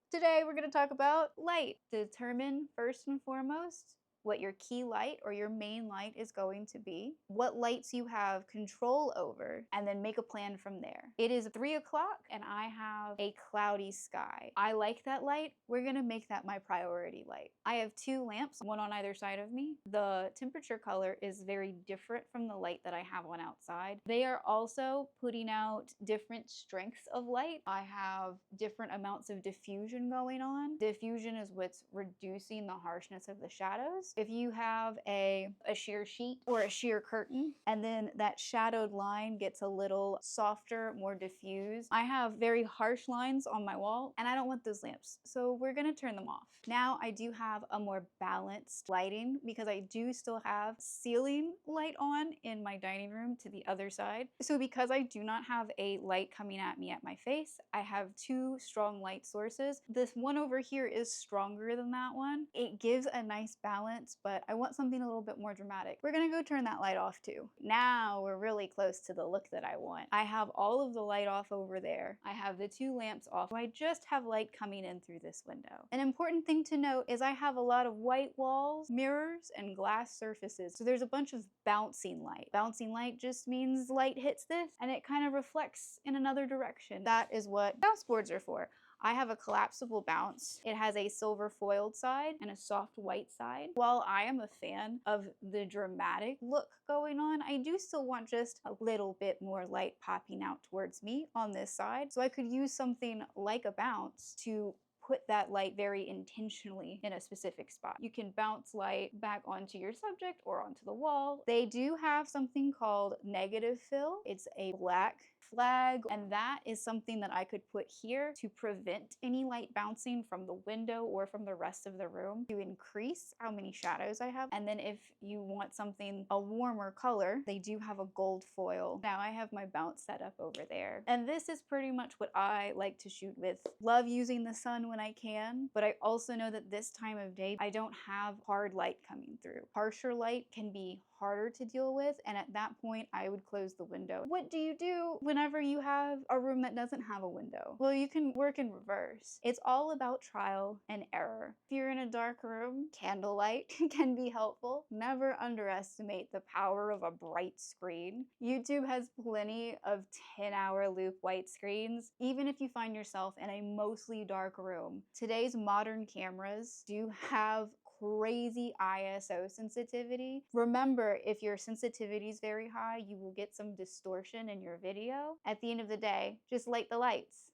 Today we're going to talk about light. Determine first and foremost what your key light or your main light is going to be, what lights you have control over, and then make a plan from there. It is 3 o'clock and I have a cloudy sky. I like that light. We're gonna make that my priority light. I have 2 lamps, one on either side of me. The temperature color is very different from the light that I have on outside. They are also putting out different strengths of light. I have different amounts of diffusion going on. Diffusion is what's reducing the harshness of the shadows. If you have a sheer sheet or a sheer curtain, and then that shadowed line gets a little softer, more diffused. I have very harsh lines on my wall, and I don't want those lamps, so we're gonna turn them off. Now I do have a more balanced lighting because I do still have ceiling light on in my dining room to the other side. So because I do not have a light coming at me at my face, I have 2 strong light sources. This one over here is stronger than that one. It gives a nice balance, but I want something a little bit more dramatic. We're gonna go turn that light off too. Now we're really close to the look that I want. I have all of the light off over there. I have the 2 lamps off. I just have light coming in through this window. An important thing to note is I have a lot of white walls, mirrors, and glass surfaces. So there's a bunch of bouncing light. Bouncing light just means light hits this and it kind of reflects in another direction. That is what bounce boards are for. I have a collapsible bounce. It has a silver foiled side and a soft white side. While I am a fan of the dramatic look going on, I do still want just a little bit more light popping out towards me on this side. So I could use something like a bounce to put that light very intentionally in a specific spot. You can bounce light back onto your subject or onto the wall. They do have something called negative fill. It's a black flag, and that is something that I could put here to prevent any light bouncing from the window or from the rest of the room to increase how many shadows I have. And then if you want something a warmer color, they do have a gold foil. Now I have my bounce set up over there. And this is pretty much what I like to shoot with. Love using the sun when I can, but I also know that this time of day, I don't have hard light coming through. Harsher light can be harder to deal with, and at that point I would close the window. What do you do whenever you have a room that doesn't have a window? Well, you can work in reverse. It's all about trial and error. If you're in a dark room, candlelight can be helpful. Never underestimate the power of a bright screen. YouTube has plenty of 10-hour loop white screens, even if you find yourself in a mostly dark room. Today's modern cameras do have crazy ISO sensitivity. Remember, if your sensitivity is very high, you will get some distortion in your video. At the end of the day, just light the lights.